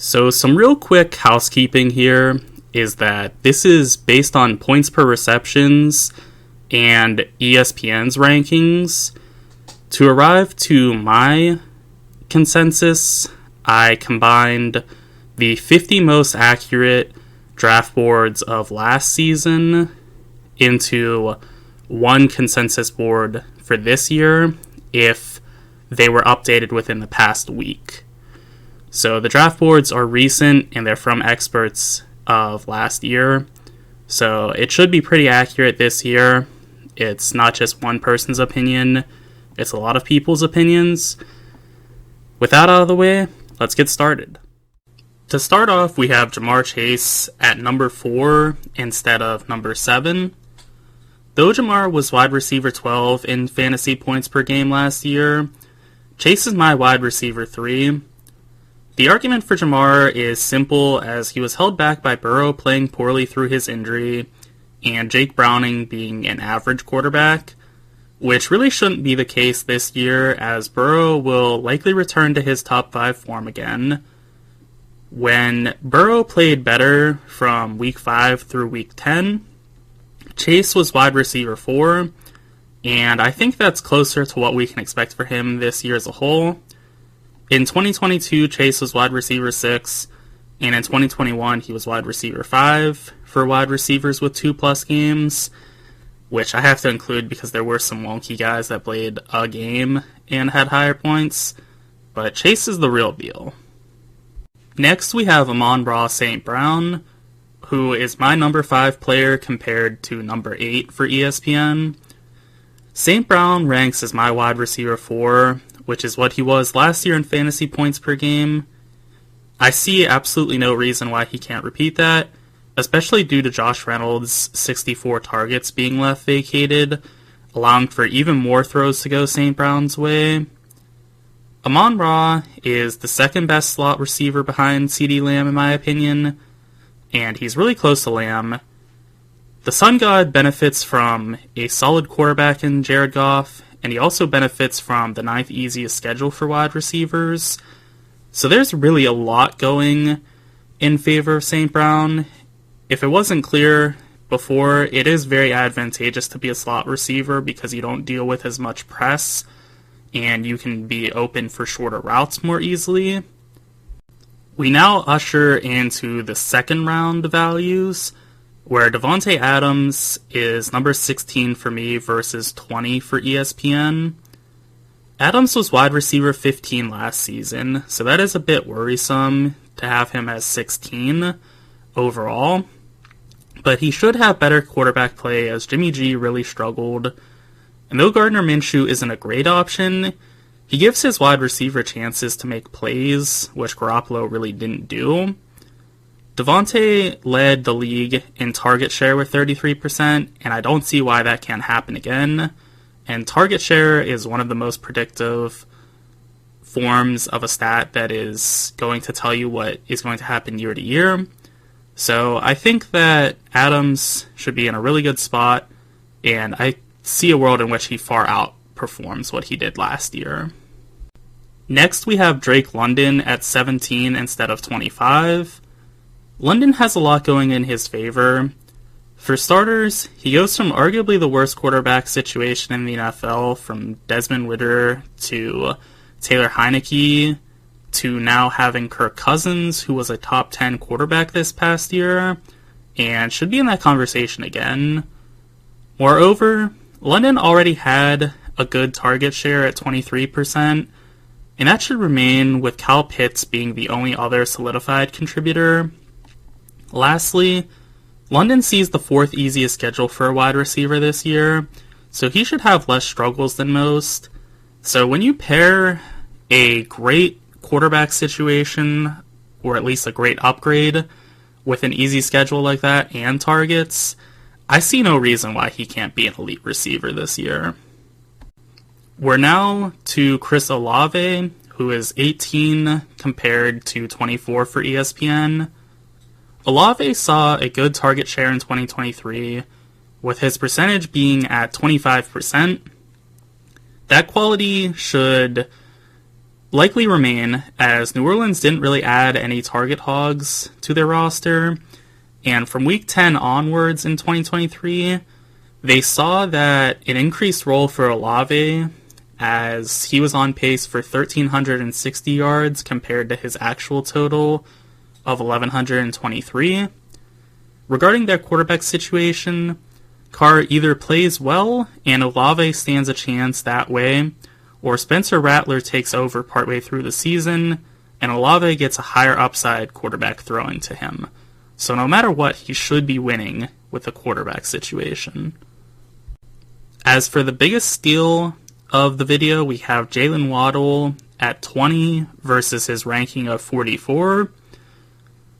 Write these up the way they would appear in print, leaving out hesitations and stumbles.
So some real quick housekeeping here is that this is based on points per receptions and ESPN's rankings. To arrive to my consensus, I combined the 50 most accurate draft boards of last season into one consensus board for this year if they were updated within the past week. So the draft boards are recent and they're from experts of last year. So it should be pretty accurate this year. It's not just one person's opinion, it's a lot of people's opinions. With that out of the way, let's get started. To start off, we have Ja'Marr Chase at number 4 instead of number 7. Though Ja'Marr was wide receiver 12 in fantasy points per game last year, Chase is my wide receiver 3. The argument for Ja'Marr is simple, as he was held back by Burrow playing poorly through his injury and Jake Browning being an average quarterback, which really shouldn't be the case this year, as Burrow will likely return to his top 5 form again. When Burrow played better from week 5 through week 10, Chase was wide receiver 4, and I think that's closer to what we can expect for him this year as a whole. In 2022, Chase was wide receiver 6, and in 2021, he was wide receiver 5 for wide receivers with 2+ games, which I have to include because there were some wonky guys that played a game and had higher points, but Chase is the real deal. Next, we have Amon-Ra St. Brown, who is my number 5 player compared to number 8 for ESPN. St. Brown ranks as my wide receiver 4, which is what he was last year in fantasy points per game. I see absolutely no reason why he can't repeat that, especially due to Josh Reynolds' 64 targets being left vacated, allowing for even more throws to go St. Brown's way. Amon-Ra is the second best slot receiver behind CeeDee Lamb in my opinion, and he's really close to Lamb. The Sun God benefits from a solid quarterback in Jared Goff, and he also benefits from the 9th easiest schedule for wide receivers. So there's really a lot going in favor of St. Brown. If it wasn't clear before, it is very advantageous to be a slot receiver because you don't deal with as much press, and you can be open for shorter routes more easily. We now usher into the second round values, where Davante Adams is number 16 for me versus 20 for ESPN. Adams was wide receiver 15 last season, so that is a bit worrisome to have him as 16 overall. But he should have better quarterback play, as Jimmy G really struggled. And though Gardner Minshew isn't a great option, he gives his wide receiver chances to make plays, which Garoppolo really didn't do. Davante led the league in target share with 33%, and I don't see why that can't happen again. And target share is one of the most predictive forms of a stat that is going to tell you what is going to happen year to year. So I think that Adams should be in a really good spot, and I see a world in which he far outperforms what he did last year. Next, we have Drake London at 17 instead of 25. London has a lot going in his favor. For starters, he goes from arguably the worst quarterback situation in the NFL, from Desmond Ridder to Taylor Heineke, to now having Kirk Cousins, who was a top 10 quarterback this past year, and should be in that conversation again. Moreover, London already had a good target share at 23%, and that should remain, with Kyle Pitts being the only other solidified contributor. Lastly, London sees the 4th easiest schedule for a wide receiver this year, so he should have less struggles than most. So when you pair a great quarterback situation, or at least a great upgrade, with an easy schedule like that and targets, I see no reason why he can't be an elite receiver this year. We're now to Chris Olave, who is 18 compared to 24 for ESPN. Olave saw a good target share in 2023, with his percentage being at 25%. That quality should likely remain, as New Orleans didn't really add any target hogs to their roster, and from week 10 onwards in 2023, they saw that an increased role for Olave, as he was on pace for 1,360 yards compared to his actual total of 1,123. Regarding their quarterback situation, Carr either plays well and Olave stands a chance that way, or Spencer Rattler takes over partway through the season and Olave gets a higher upside quarterback throwing to him. So no matter what, he should be winning with the quarterback situation. As for the biggest steal of the video, we have Jalen Waddle at 20 versus his ranking of 44.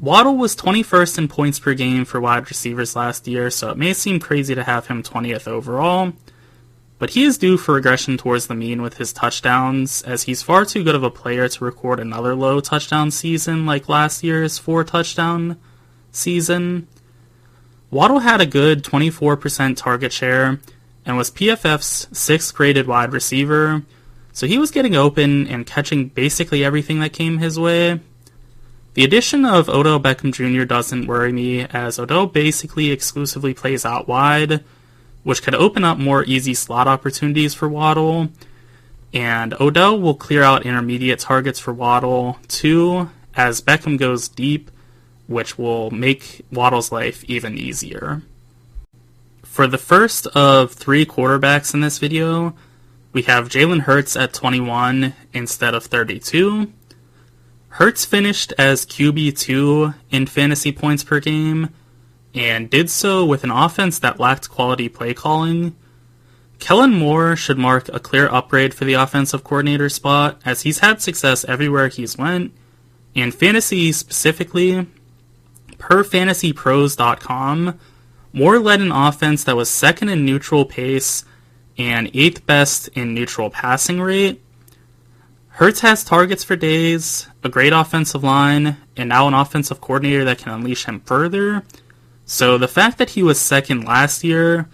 Waddle was 21st in points per game for wide receivers last year, so it may seem crazy to have him 20th overall, but he is due for regression towards the mean with his touchdowns, as he's far too good of a player to record another low touchdown season like last year's 4-touchdown season. Waddle had a good 24% target share and was PFF's 6th graded wide receiver, so he was getting open and catching basically everything that came his way. The addition of Odell Beckham Jr. doesn't worry me, as Odell basically exclusively plays out wide, which could open up more easy slot opportunities for Waddle, and Odell will clear out intermediate targets for Waddle too, as Beckham goes deep, which will make Waddle's life even easier. For the first of 3 quarterbacks in this video, we have Jalen Hurts at 21 instead of 32. Hurts finished as QB2 in fantasy points per game, and did so with an offense that lacked quality play calling. Kellen Moore should mark a clear upgrade for the offensive coordinator spot, as he's had success everywhere he's went, and fantasy specifically, per fantasypros.com, Moore led an offense that was 2nd in neutral pace and 8th best in neutral passing rate. Hurts has targets for days, a great offensive line, and now an offensive coordinator that can unleash him further. So the fact that he was 2nd last year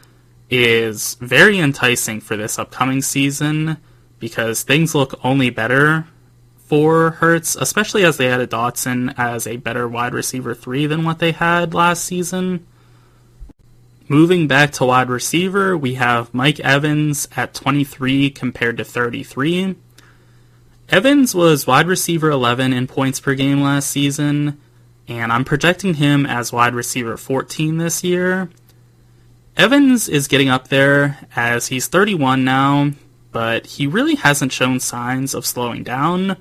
is very enticing for this upcoming season, because things look only better for Hurts, especially as they added Dotson as a better wide receiver 3 than what they had last season. Moving back to wide receiver, we have Mike Evans at 23 compared to 33. Evans was wide receiver 11 in points per game last season, and I'm projecting him as wide receiver 14 this year. Evans is getting up there, as he's 31 now, but he really hasn't shown signs of slowing down,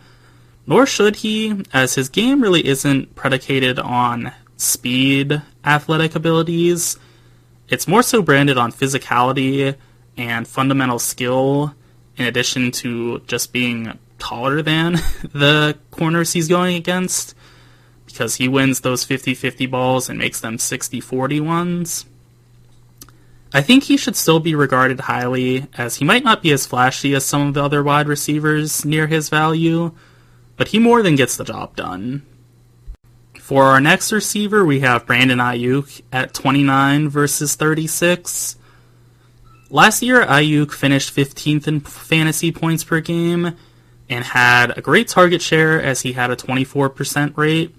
nor should he, as his game really isn't predicated on speed, athletic abilities. It's more so branded on physicality and fundamental skill, in addition to just being taller than the corners he's going against, because he wins those 50-50 balls and makes them 60-40 ones. I think he should still be regarded highly, as he might not be as flashy as some of the other wide receivers near his value, but he more than gets the job done. For our next receiver, we have Brandon Ayuk at 29 versus 36. Last year, Ayuk finished 15th in fantasy points per game, and had a great target share as he had a 24% rate.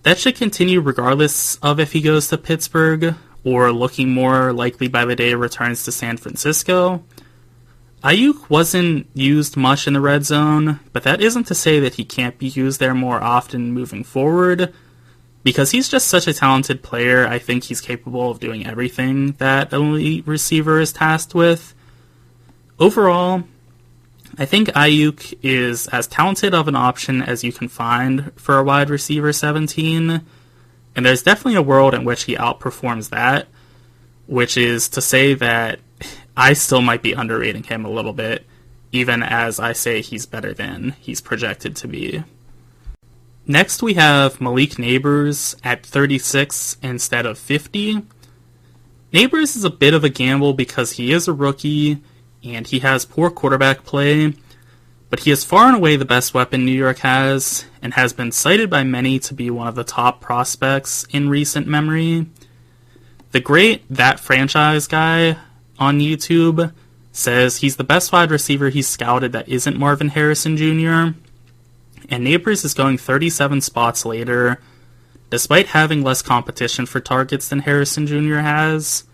That should continue regardless of if he goes to Pittsburgh, or looking more likely by the day returns to San Francisco. Ayuk wasn't used much in the red zone, but that isn't to say that he can't be used there more often moving forward, because he's just such a talented player. I think he's capable of doing everything that an elite receiver is tasked with. Overall, I think Ayuk is as talented of an option as you can find for a wide receiver 17, and there's definitely a world in which he outperforms that, which is to say that I still might be underrating him a little bit, even as I say he's better than he's projected to be. Next we have Malik Neighbors at 36 instead of 50. Neighbors is a bit of a gamble because he is a rookie, and he has poor quarterback play, but he is far and away the best weapon New York has, and has been cited by many to be one of the top prospects in recent memory. The great That Franchise guy on YouTube says he's the best wide receiver he's scouted that isn't Marvin Harrison Jr., and Neighbors is going 37 spots later, despite having less competition for targets than Harrison Jr. has.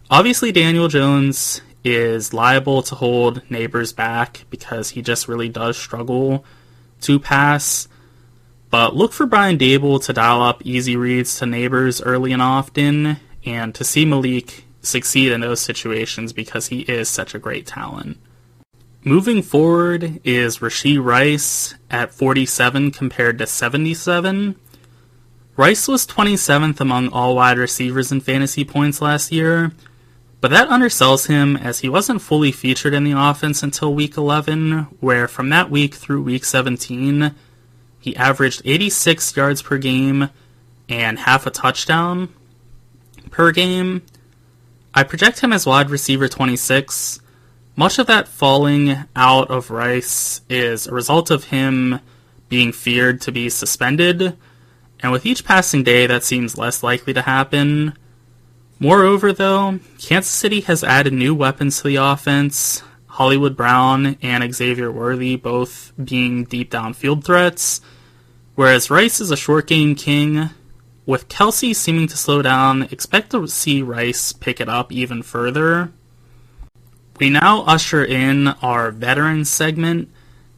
Obviously, Daniel Jones is liable to hold Neighbors back because he just really does struggle to pass, but look for Brian Dable to dial up easy reads to Neighbors early and often, and to see Malik succeed in those situations because he is such a great talent. Moving forward is Rashee Rice at 47 compared to 77. Rice was 27th among all wide receivers in fantasy points last year, but that undersells him as he wasn't fully featured in the offense until week 11, where from that week through week 17, he averaged 86 yards per game and half a touchdown per game. I project him as wide receiver 26. Much of that falling out of Rice is a result of him being feared to be suspended, and with each passing day that seems less likely to happen. Moreover, though, Kansas City has added new weapons to the offense, Hollywood Brown and Xavier Worthy both being deep downfield threats, whereas Rice is a short game king. With Kelsey seeming to slow down, expect to see Rice pick it up even further. We now usher in our veterans segment,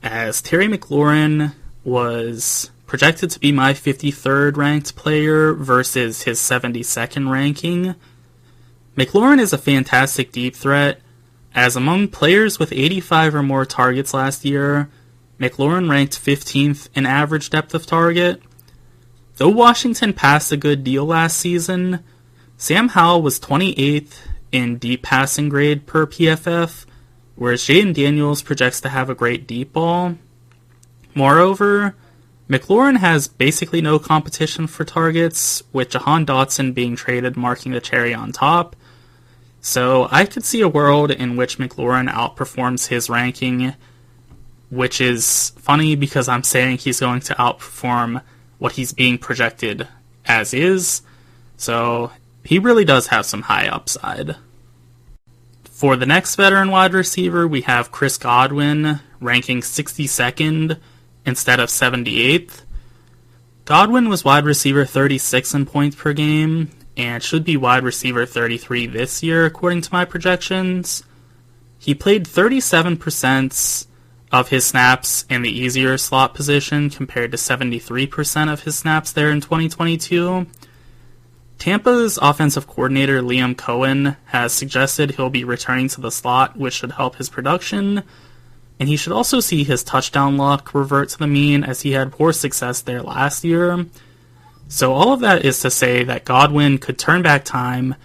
as Terry McLaurin was projected to be my 53rd ranked player versus his 72nd ranking. McLaurin is a fantastic deep threat, as among players with 85 or more targets last year, McLaurin ranked 15th in average depth of target. Though Washington passed a good deal last season, Sam Howell was 28th in deep passing grade per PFF, whereas Jaden Daniels projects to have a great deep ball. Moreover, McLaurin has basically no competition for targets, with Jahan Dotson being traded marking the cherry on top. So I could see a world in which McLaurin outperforms his ranking, which is funny because I'm saying he's going to outperform what he's being projected as is. So he really does have some high upside. For the next veteran wide receiver, we have Chris Godwin, ranking 62nd instead of 78th. Godwin was wide receiver 36 in points per game, and should be wide receiver 33 this year, according to my projections. He played 37% of his snaps in the easier slot position, compared to 73% of his snaps there in 2022. Tampa's offensive coordinator Liam Cohen has suggested he'll be returning to the slot, which should help his production, and he should also see his touchdown luck revert to the mean, as he had poor success there last year. So all of that is to say that Godwin could turn back time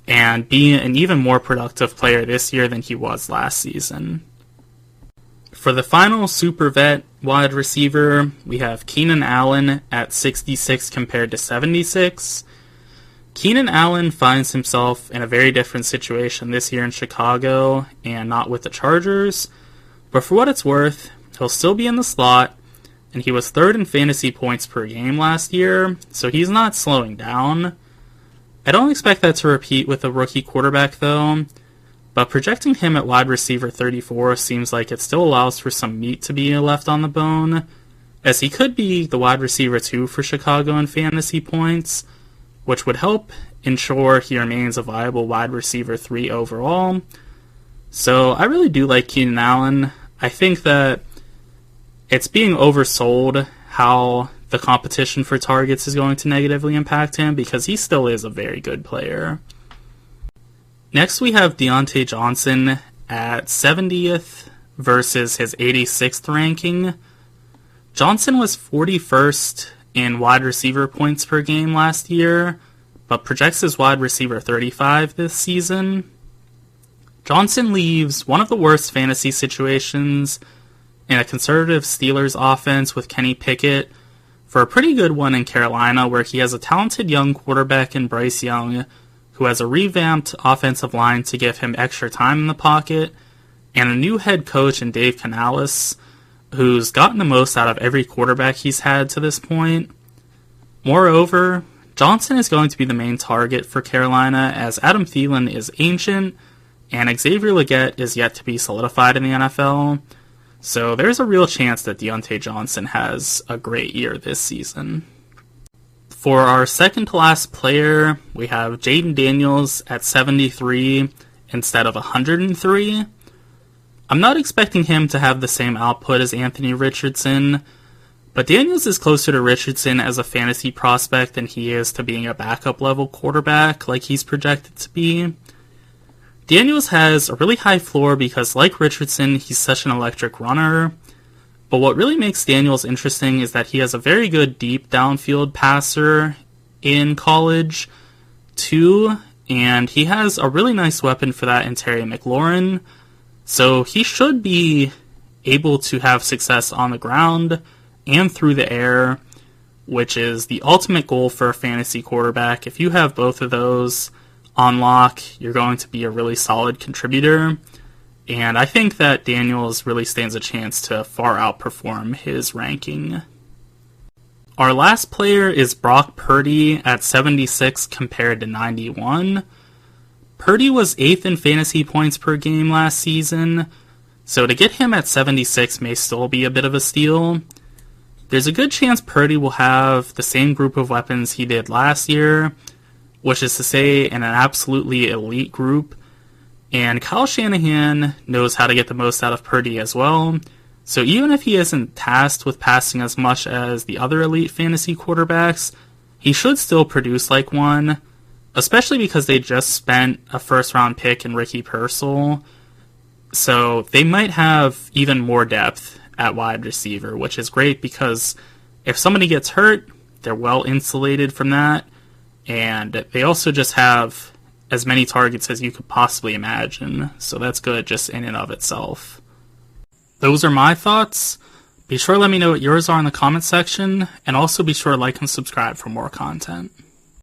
and be an even more productive player this year than he was last season. For the final super vet wide receiver, we have Keenan Allen at 66 compared to 76. Keenan Allen finds himself in a very different situation this year in Chicago and not with the Chargers, but for what it's worth, he'll still be in the slot, and he was third in fantasy points per game last year, so he's not slowing down. I don't expect that to repeat with a rookie quarterback though, but projecting him at wide receiver 34 seems like it still allows for some meat to be left on the bone, as he could be the wide receiver 2 for Chicago in fantasy points, which would help ensure he remains a viable wide receiver 3 overall. So I really do like Keenan Allen. I think that it's being oversold how the competition for targets is going to negatively impact him, because he still is a very good player. Next we have Deontay Johnson at 70th versus his 86th ranking. Johnson was 41st in wide receiver points per game last year, but projects as wide receiver 35 this season. Johnson leaves one of the worst fantasy situations in a conservative Steelers offense with Kenny Pickett for a pretty good one in Carolina, where he has a talented young quarterback in Bryce Young, who has a revamped offensive line to give him extra time in the pocket, and a new head coach in Dave Canales, who's gotten the most out of every quarterback he's had to this point. Moreover, Johnson is going to be the main target for Carolina, as Adam Thielen is ancient and Xavier Legette is yet to be solidified in the NFL, so there's a real chance that Deontay Johnson has a great year this season. For our second to last player, we have Jaden Daniels at 73 instead of 103. I'm not expecting him to have the same output as Anthony Richardson, but Daniels is closer to Richardson as a fantasy prospect than he is to being a backup level quarterback like he's projected to be. Daniels has a really high floor because, like Richardson, he's such an electric runner. But what really makes Daniels interesting is that he has a very good deep downfield passer in college, too, and he has a really nice weapon for that in Terry McLaurin. So he should be able to have success on the ground and through the air, which is the ultimate goal for a fantasy quarterback. If you have both of those on lock, you're going to be a really solid contributor. And I think that Daniels really stands a chance to far outperform his ranking. Our last player is Brock Purdy at 76 compared to 91. Purdy was 8th in fantasy points per game last season, so to get him at 76 may still be a bit of a steal. There's a good chance Purdy will have the same group of weapons he did last year, which is to say in an absolutely elite group. And Kyle Shanahan knows how to get the most out of Purdy as well, so even if he isn't tasked with passing as much as the other elite fantasy quarterbacks, he should still produce like one, especially because they just spent a first-round pick in Ricky Pearsall, so they might have even more depth at wide receiver, which is great because if somebody gets hurt, they're well insulated from that, and they also just have as many targets as you could possibly imagine, so that's good just in and of itself. Those are my thoughts. Be sure to let me know what yours are in the comment section, and also be sure to like and subscribe for more content.